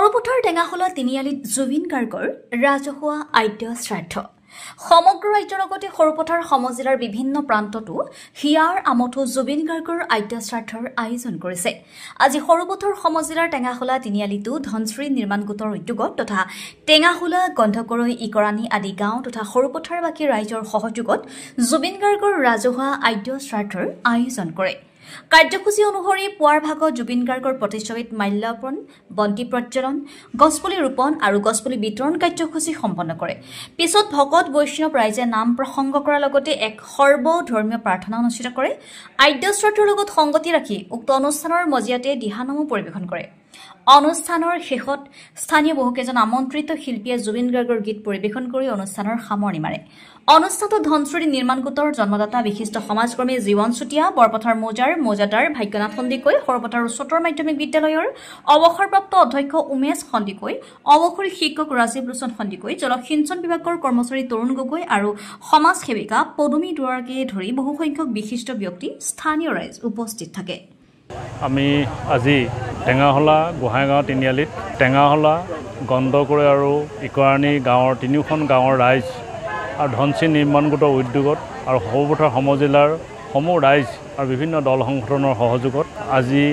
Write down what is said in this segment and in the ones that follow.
সৰুপথাৰ টেঙাখোলা তিনিআলিত জুবিন গাৰ্গৰ ৰাজহুৱা আদ্য শ্ৰাদ্ধ সমগ্ৰ ৰাজ্যৰ লগতে সৰুপথাৰ সমজিলাৰ বিভিন্ন প্ৰান্ততো হিয়াৰ আমঠু জুবিন গাৰ্গৰ আদ্য শ্ৰাদ্ধৰ আয়োজন কৰিছে। আজি সৰুপথাৰ সমজিলাৰ টেঙাখোলা তিনিআলিতো ধনশ্ৰী নিৰ্মাণ গোটৰ উদ্যোগত তথা টেঙাখোলা গন্ধকৰৈ ইকৰাণী আদি গাঁও তথা সৰুপথাৰবাসী ৰাইজৰ সহযোগত জুবিন গাৰ্গৰ ৰাজহুৱা আদ্য শ্ৰাদ্ধৰ আয়োজন কৰে। কাৰ্যসূচী অনুসৰি পুৱাৰ ভাগত জুবিন গাৰ্গৰ প্ৰতিচ্ছবিত মাল্যাৰ্পণ, বন্তি প্ৰজ্বলন, গছপুলি ৰোপণ আৰু গছপুলি বিতৰণ কাৰ্যসূচী সম্পন্ন কৰে। পিছত ভকত বৈষ্ণৱ ৰাইজে নাম প্ৰসংগ কৰাৰ লগতে এক সৰ্বধৰ্মীয় প্ৰাৰ্থনা অনুষ্ঠিত কৰে। আদ্য শ্ৰাদ্ধৰ লগত সংগতি ৰাখি উক্ত অনুষ্ঠানৰ মজিয়াতে দিহানামো পৰিৱেশন কৰে। অনুষ্ঠানৰ শেষত স্থানীয় বহুকেইজন আমন্ত্ৰিত শিল্পীয়ে জুবিন গাৰ্গৰ গীত পৰিৱেশন কৰি অনুষ্ঠানৰ সামৰণি মাৰে। অনুষ্ঠানটোত ধনশ্ৰী নিৰ্মাণ গোটৰ জন্মদাতা বিশিষ্ট সমাজকৰ্মী জীৱন চুতীয়া, বৰপথাৰ মৌজাদাৰ ভাগ্যনাথ সন্দিকৈ, সৰুপথাৰ উচ্চতৰ মাধ্যমিক বিদ্যালয়ৰ অৱসৰপ্ৰাপ্ত অধ্যক্ষ উমেশ সন্দিকৈ, অৱসৰী শিক্ষক ৰাজীৱ লোচন সন্দিকৈ, জলসিঞ্চন বিভাগৰ কৰ্মচাৰী তৰুণ গগৈ আৰু সমাজ সেৱিকা পদুমী দুৱাৰকে ধৰি বহুসংখ্যক বিশিষ্ট ব্যক্তি স্থানীয় ৰাইজ উপস্থিত থাকে। আমি আজি টেঙাখোলা গোহাঁইগাঁও তিনিআলিত টেঙাখোলা গন্ধকৰৈ আৰু ইকৰাণী গাঁৱৰ তিনিওখন গাঁৱৰ ৰাইজ আৰু ধনশ্ৰী নিৰ্মাণ গোটৰ উদ্যোগত আৰু সৰুপথাৰ সমজিলাৰ সমূহ ৰাইজ আৰু বিভিন্ন দল সংগঠনৰ সহযোগত আজি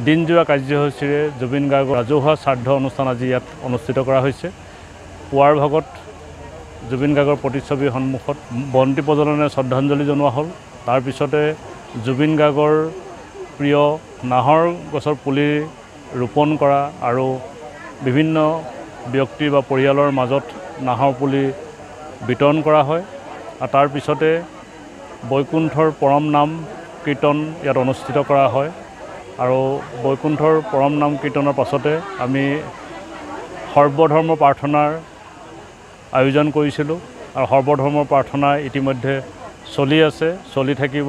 দিনজোৰা কাৰ্যসূচীৰে জুবিন গাৰ্গৰ ৰাজহুৱা শ্ৰাদ্ধ অনুষ্ঠান আজি ইয়াত অনুষ্ঠিত কৰা হৈছে। পুৱাৰ ভাগত জুবিন গাৰ্গৰ প্ৰতিচ্ছবিৰ সন্মুখত বন্তি প্ৰজ্বলনে শ্ৰদ্ধাঞ্জলি জনোৱা হ'ল। তাৰপিছতে জুবিন গাৰ্গৰ প্ৰিয় নাহৰ গছৰ পুলি ৰোপণ কৰা আৰু বিভিন্ন ব্যক্তি বা পৰিয়ালৰ মাজত নাহৰ পুলি বিতৰণ কৰা হয়। আৰু তাৰ পিছতে বৈকুণ্ঠৰ পৰম নাম কীৰ্তন ইয়াত অনুষ্ঠিত কৰা হয়। আৰু বৈকুণ্ঠৰ পৰম নাম কীৰ্তনৰ পাছতে আমি সৰ্বধৰ্ম প্ৰাৰ্থনাৰ আয়োজন কৰিছিলোঁ আৰু সৰ্বধৰ্ম প্ৰাৰ্থনা ইতিমধ্যে চলি থাকিব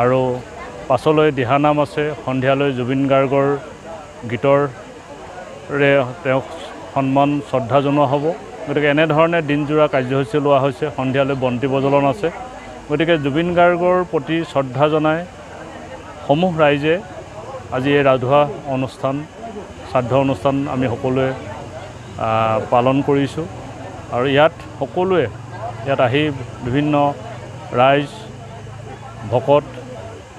আৰু পাছলৈ দিহানাম আছে। সন্ধিয়ালৈ জুবিন গাৰ্গৰ গীতৰে তেওঁক সন্মান শ্ৰদ্ধা জনোৱা হ'ব। গতিকে এনেধৰণে দিনজোৰা কাৰ্যসূচী লোৱা হৈছে। সন্ধিয়ালৈ বন্তি প্ৰজ্বলন আছে। গতিকে জুবিন গাৰ্গৰ প্ৰতি শ্ৰদ্ধা জনাই সমূহ ৰাইজে আজি এই ৰাজহুৱা শ্ৰাদ্ধ অনুষ্ঠান আমি সকলোৱে পালন কৰিছোঁ। আৰু ইয়াত সকলোৱে আহি বিভিন্ন ৰাইজ ভকত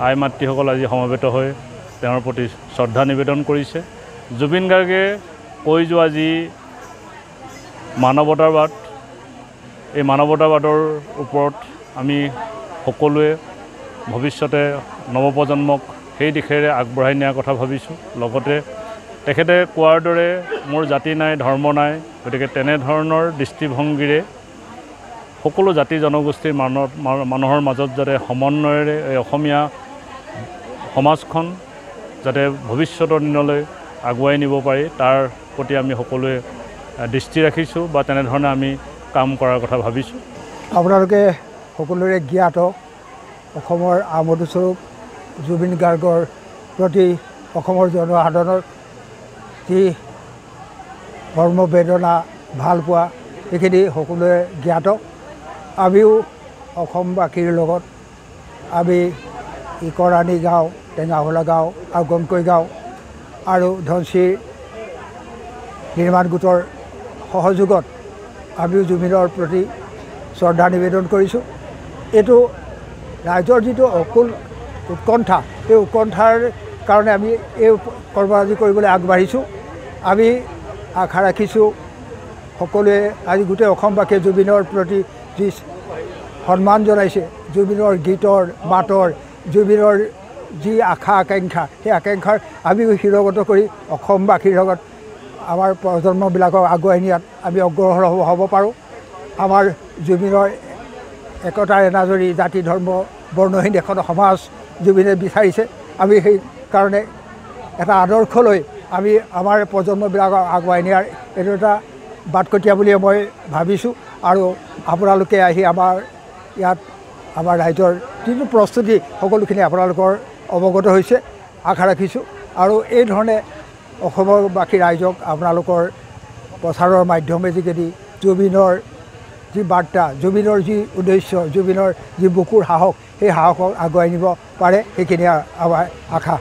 আই মাতৃসকল আজি সমবেত হৈ তেওঁৰ প্ৰতি শ্ৰদ্ধা নিবেদন কৰিছে। জুবিন গাৰ্গে কৈ যোৱা যি মানৱতাবাদ, এই মানৱতাবাদৰ ওপৰত আমি সকলোৱে ভৱিষ্যতে নৱপ্ৰজন্মক সেই দিশেৰে আগবঢ়াই নিয়াৰ কথা ভাবিছোঁ। লগতে তেখেতে কোৱাৰ দৰে মোৰ জাতি নাই, ধৰ্ম নাই, গতিকে তেনেধৰণৰ দৃষ্টিভংগীৰে সকলো জাতি জনগোষ্ঠীৰ মানুহৰ মাজত যাতে সমন্বয়েৰে এই অসমীয়া সমাজখন যাতে ভৱিষ্যতৰ দিনলৈ আগুৱাই নিব পাৰি তাৰ প্ৰতি আমি সকলোৱে দৃষ্টি ৰাখিছোঁ বা তেনেধৰণে আমি কাম কৰাৰ কথা ভাবিছোঁ। আপোনালোকে সকলোৰে জ্ঞাত অসমৰ আমোদস্বৰূপ জুবিন গাৰ্গৰ প্ৰতি অসমৰ জনসাধাৰণৰ যি মৰ্মবেদনা ভালপোৱা এইখিনি সকলোৱে জ্ঞাত। আমিও অসমবাসীৰ লগত আমি ইকৰাণী গাঁও, টেঙাখোলা গাঁও আৰু গন্ধকৰৈ গাঁও আৰু ধনশ্ৰী নিৰ্মাণ গোটৰ সহযোগত আমিও জুবিনৰ প্ৰতি শ্ৰদ্ধা নিবেদন কৰিছোঁ। এইটো ৰাইজৰ যিটো উৎকণ্ঠা, এই উৎকণ্ঠাৰ কাৰণে আমি এই কৰ্মৰাজি কৰিবলৈ আগবাঢ়িছোঁ। আমি আশা ৰাখিছোঁ সকলোৱে আজি গোটেই অসমবাসীয়ে জুবিনৰ প্ৰতি যি সন্মান জনাইছে, জুবিনৰ গীতৰ মাতৰ, জুবিনৰ যি আশা আকাংক্ষা, সেই আকাংক্ষাৰ আমিও শিৰগত কৰি অসমবাসীৰ লগত আমাৰ প্ৰজন্মবিলাকক আগুৱাই নিয়াত আমি অগ্ৰসৰ হ'ব পাৰোঁ। আমাৰ জুবিনৰ একতাৰ এনাজৰী জাতি ধৰ্ম বৰ্ণহীন এখন সমাজ জুবিনে বিচাৰিছে। আমি সেইকাৰণে এটা আদৰ্শ লৈ আমি আমাৰ প্ৰজন্মবিলাকক আগুৱাই নিয়াৰ এইটো এটা বাটকটীয়া বুলিয়ে মই ভাবিছোঁ। আৰু আপোনালোকে আহি আমাৰ ইয়াত আমাৰ ৰাইজৰ যিটো প্ৰস্তুতি সকলোখিনি আপোনালোকৰ অৱগত হৈছে আশা ৰাখিছোঁ। আৰু এইধৰণে অসমবাসী ৰাইজক আপোনালোকৰ প্ৰচাৰৰ মাধ্যমে যোগেদি জুবিনৰ যি বাৰ্তা, জুবিনৰ যি উদ্দেশ্য, জুবিনৰ যি বুকুৰ সাহস, সেই সাহসক আগুৱাই নিব পাৰে সেইখিনি আমাৰ আশা।